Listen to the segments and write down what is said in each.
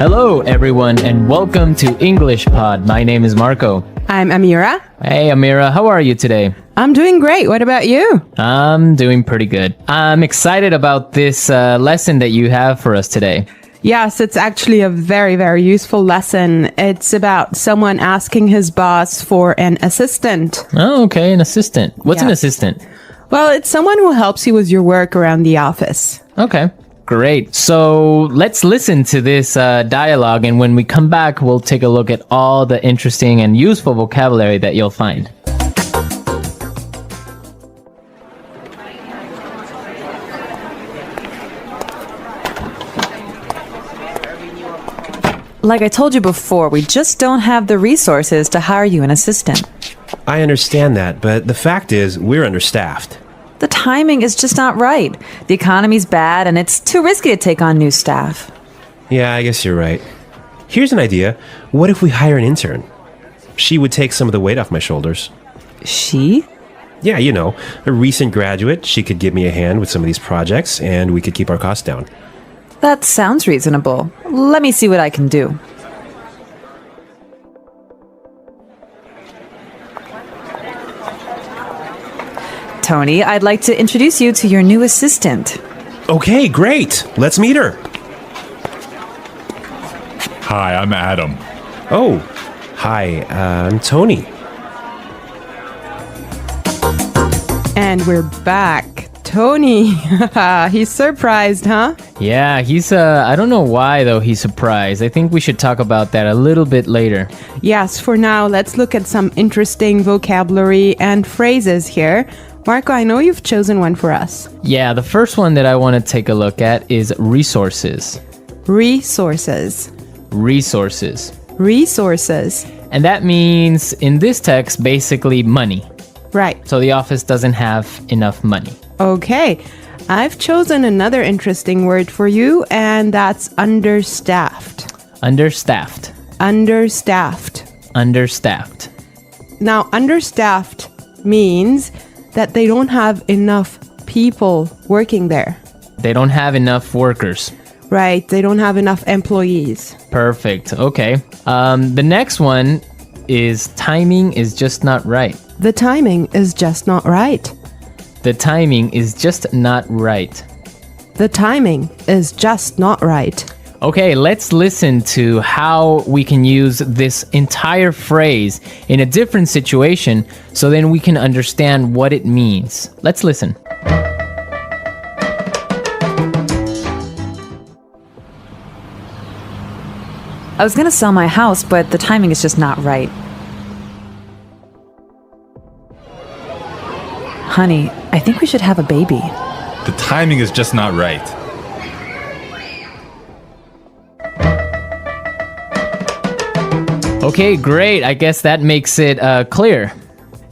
Hello, everyone, and welcome to English Pod. My name is Marco. I'm Amira. Hey, Amira, how are you today? I'm doing great. What about you? I'm doing pretty good. I'm excited about this lesson that you have for us today. Yes, it's actually a very, very useful lesson. It's about someone asking his boss for an assistant. Oh, okay, an assistant. What's an Yes. assistant? Well, it's someone who helps you with your work around the office. Okay, great. So let's listen to this dialogue, and when we come back, we'll take a look at all the interesting and useful vocabulary that you'll find. Like I told you before, we just don't have the resources to hire you an assistant. I understand that, but the fact is, we're understaffed. The timing is just not right. The economy's bad, and it's too risky to take on new staff. Yeah, I guess you're right. Here's an idea. What if we hire an intern? She would take some of the weight off my shoulders. She? Yeah, you know, a recent graduate. She could give me a hand with some of these projects, and we could keep our costs down. That sounds reasonable. Let me see what I can do. Tony, I'd like to introduce you to your new assistant. Okay, great. Let's meet her. Hi, I'm Adam. Oh, hi, I'm Tony. And we're back. Tony. He's surprised, huh? Yeah, he's, I don't know why, though, he's surprised. I think we should talk about that a little bit later. Yes, for now, let's look at some interesting vocabulary and phrases here. Marco, I know you've chosen one for us. Yeah, the first one that I want to take a look at is resources. Resources. Resources. Resources. And that means, in this text, basically money. Right. So the office doesn't have enough money. Okay. I've chosen another interesting word for you, and that's understaffed. Understaffed. Understaffed. Understaffed. Now, understaffed means that they don't have enough people working there. They don't have enough workers. Right. They don't have enough employees. Perfect. Okay. The next one is timing is just not right. The timing is just not right. The timing is just not right. The timing is just not right. Okay, let's listen to how we can use this entire phrase in a different situation so then we can understand what it means. Let's listen. I was gonna sell my house, but the timing is just not right. Honey, I think we should have a baby. The timing is just not right. Okay, great. I guess that makes it clear.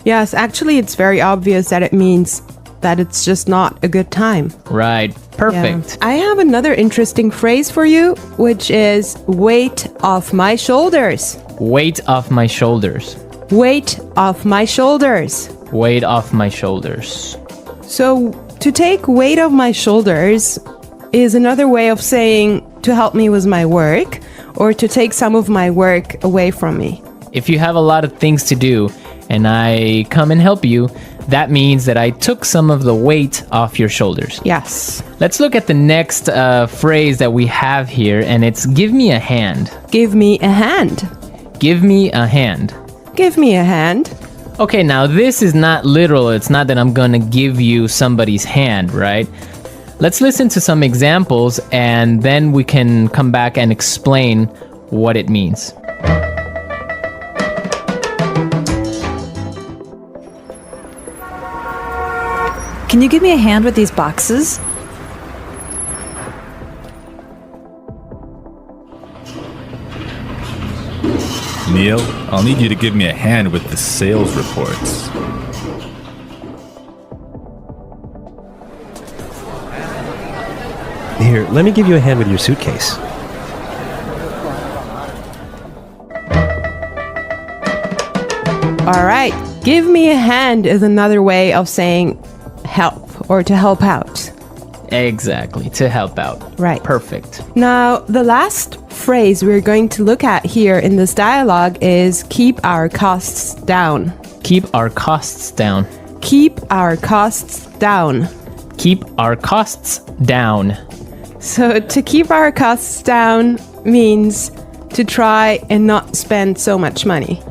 Yes, actually, it's very obvious that it means that it's just not a good time. Right. Perfect. Yeah. I have another interesting phrase for you, which is weight off my shoulders. Weight off my shoulders. Weight off my shoulders. Weight off my shoulders. So, to take weight off my shoulders is another way of saying to help me with my work or to take some of my work away from me. If you have a lot of things to do and I come and help you, that means that I took some of the weight off your shoulders. Yes. Let's look at the next phrase that we have here, and it's give me a hand. Give me a hand. Give me a hand. Give me a hand. Okay, now this is not literal. It's not that I'm gonna give you somebody's hand, right? Let's listen to some examples and then we can come back and explain what it means. Can you give me a hand with these boxes? Neil, I'll need you to give me a hand with the sales reports. Here, let me give you a hand with your suitcase. All right. Give me a hand is another way of saying help or to help out. Exactly, to help out. Right. Perfect. Now, the last phrase we're going to look at here in this dialogue is keep our costs down. Keep our costs down. Keep our costs down. Keep our costs down. So to keep our costs down means to try and not spend so much money.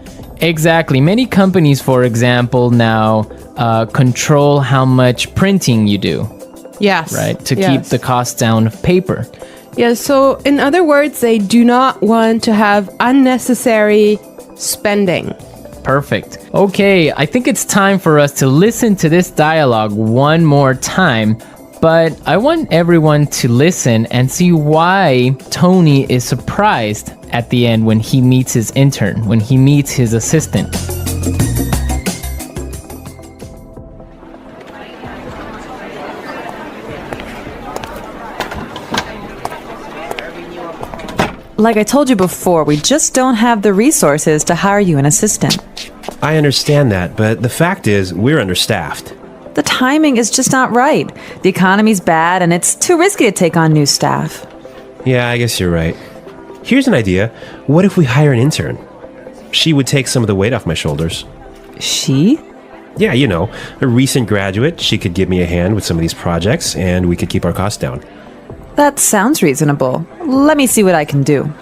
Exactly. Many companies, for example, now control how much printing you do, Yes. right? To yes. keep the cost down of paper. Yeah, so in other words, they do not want to have unnecessary spending. Perfect. Okay, I think it's time for us to listen to this dialogue one more time, but I want everyone to listen and see why Tony is surprised at the end when he meets his intern, when he meets his assistant. Like I told you before, we just don't have the resources to hire you an assistant. I understand that, but the fact is, we're understaffed. The timing is just not right. The economy's bad, and it's too risky to take on new staff. Yeah, I guess you're right. Here's an idea. What if we hire an intern? She would take some of the weight off my shoulders. She? Yeah, you know, a recent graduate. She could give me a hand with some of these projects, and we could keep our costs down. That sounds reasonable. Let me see what I can do.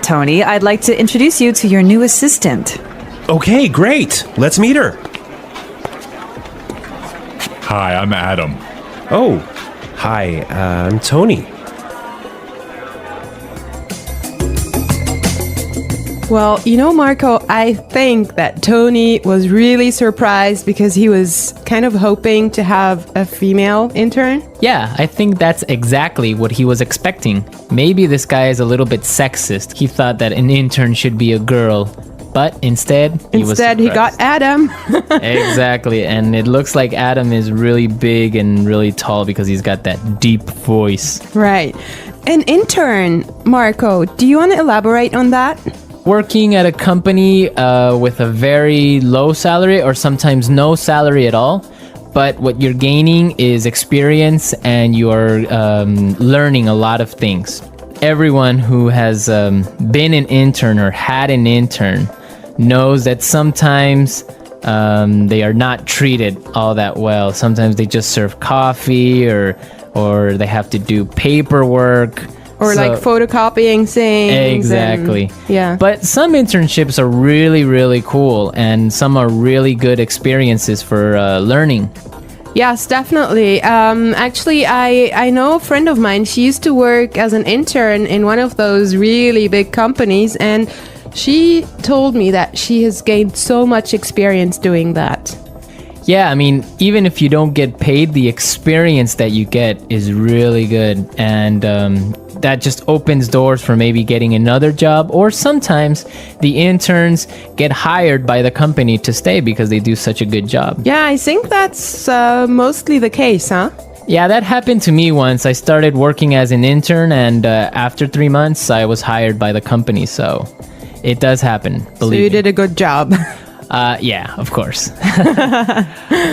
Tony, I'd like to introduce you to your new assistant. Okay, great. Let's meet her. Hi, I'm Adam. Oh, hi, I'm Tony. Well, you know, Marco, I think that Tony was really surprised because he was kind of hoping to have a female intern. Yeah, I think that's exactly what he was expecting. Maybe this guy is a little bit sexist. He thought that an intern should be a girl, but instead he got Adam. Exactly, and it looks like Adam is really big and really tall because he's got that deep voice. Right. An intern, Marco, do you want to elaborate on that? Working at a company with a very low salary or sometimes no salary at all, but what you're gaining is experience and you're learning a lot of things. Everyone who has been an intern or had an intern knows that sometimes they are not treated all that well. Sometimes they just serve coffee or they have to do paperwork. Or like photocopying things. Exactly. Yeah. But some internships are really, really cool, and some are really good experiences for learning. Yes, definitely. Actually, I know a friend of mine. She used to work as an intern in one of those really big companies, and she told me that she has gained so much experience doing that. Yeah, I mean, even if you don't get paid, the experience that you get is really good, and that just opens doors for maybe getting another job, or sometimes the interns get hired by the company to stay because they do such a good job. Yeah, I think that's mostly the case, huh? Yeah, that happened to me once. I started working as an intern, and after 3 months, I was hired by the company, so it does happen, believe me. So you did a good job. Yeah, of course.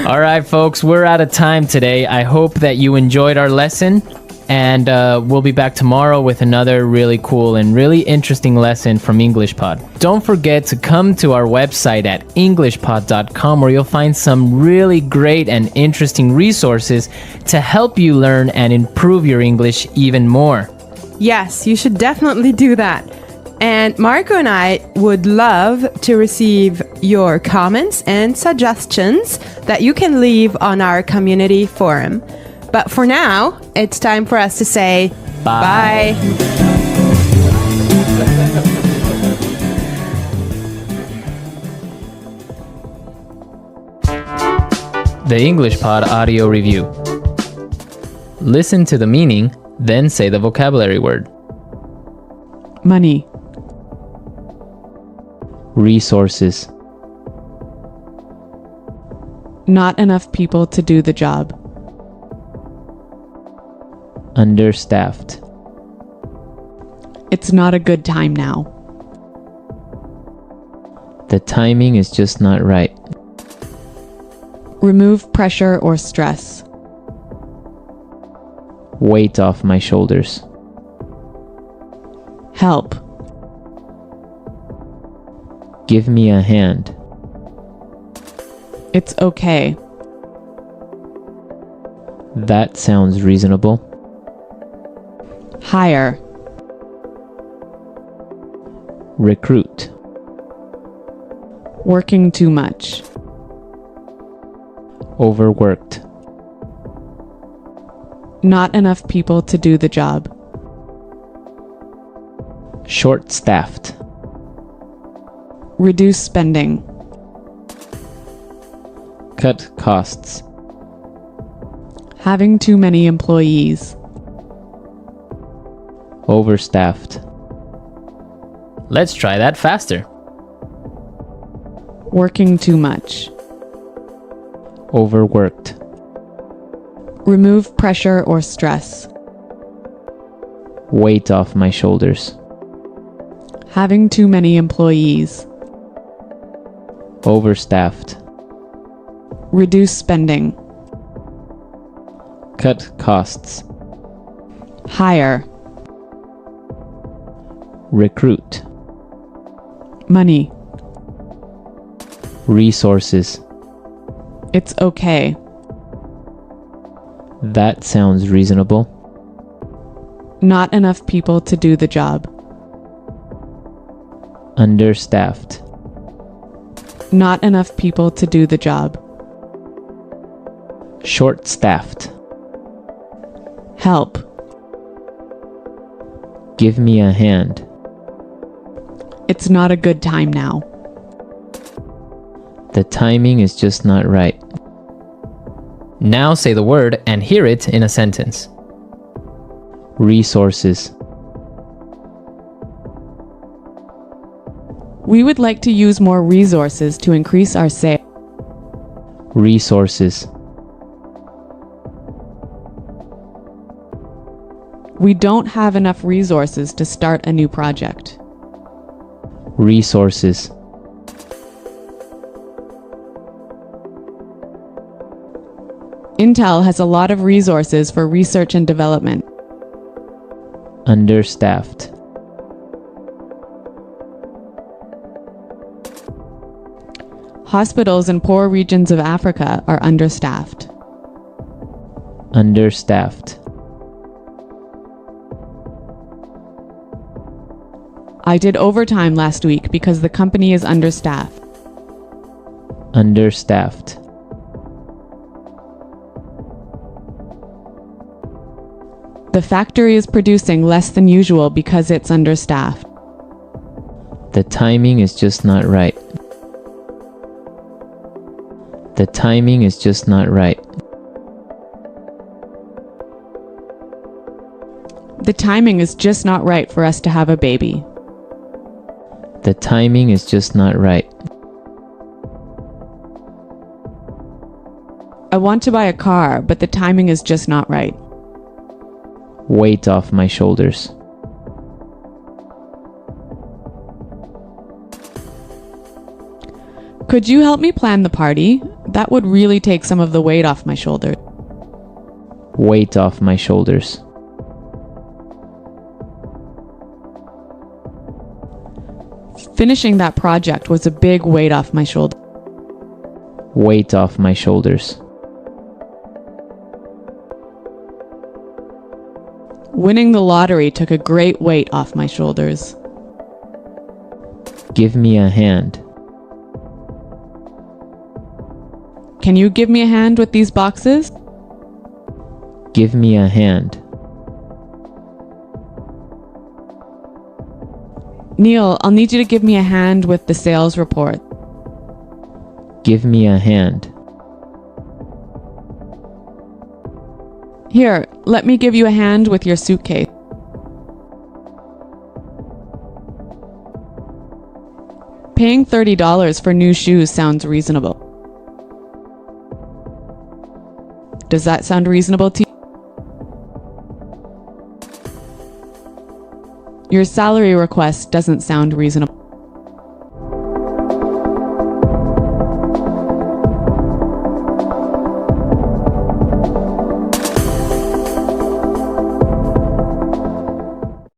All right, folks, we're out of time today. I hope that you enjoyed our lesson, and we'll be back tomorrow with another really cool and really interesting lesson from EnglishPod. Don't forget to come to our website at englishpod.com, where you'll find some really great and interesting resources to help you learn and improve your English even more. Yes, you should definitely do that. And Marco and I would love to receive your comments and suggestions that you can leave on our community forum. But for now, it's time for us to say bye. The EnglishPod audio review. Listen to the meaning, then say the vocabulary word. Money. Resources. Not enough people to do the job. Understaffed. It's not a good time now. The timing is just not right. Remove pressure or stress. Weight off my shoulders. Help. Give me a hand. It's okay. That sounds reasonable. Hire. Recruit. Working too much. Overworked. Not enough people to do the job. Short-staffed. Reduce spending. Cut costs. Having too many employees. Overstaffed. Let's try that faster. Working too much. Overworked. Remove pressure or stress. Weight off my shoulders. Having too many employees. Overstaffed. Reduce spending. Cut costs. Hire. Recruit. Money. Resources. It's okay. That sounds reasonable. Not enough people to do the job. Understaffed. Not enough people to do the job. Short-staffed. Help. Give me a hand. It's not a good time now. The timing is just not right. Now say the word and hear it in a sentence. Resources. We would like to use more resources to increase our sales. Resources. We don't have enough resources to start a new project. Resources. Intel has a lot of resources for research and development. Understaffed. Hospitals in poor regions of Africa are understaffed. Understaffed. I did overtime last week because the company is understaffed. Understaffed. The factory is producing less than usual because it's understaffed. The timing is just not right. The timing is just not right. The timing is just not right for us to have a baby. The timing is just not right. I want to buy a car, but the timing is just not right. Weight off my shoulders. Could you help me plan the party? That would really take some of the weight off my shoulders. Weight off my shoulders. Finishing that project was a big weight off my shoulder. Weight off my shoulders. Winning the lottery took a great weight off my shoulders. Give me a hand. Can you give me a hand with these boxes? Give me a hand. Neil, I'll need you to give me a hand with the sales report. Give me a hand. Here, let me give you a hand with your suitcase. Paying $30 for new shoes sounds reasonable. Does that sound reasonable to you? Your salary request doesn't sound reasonable.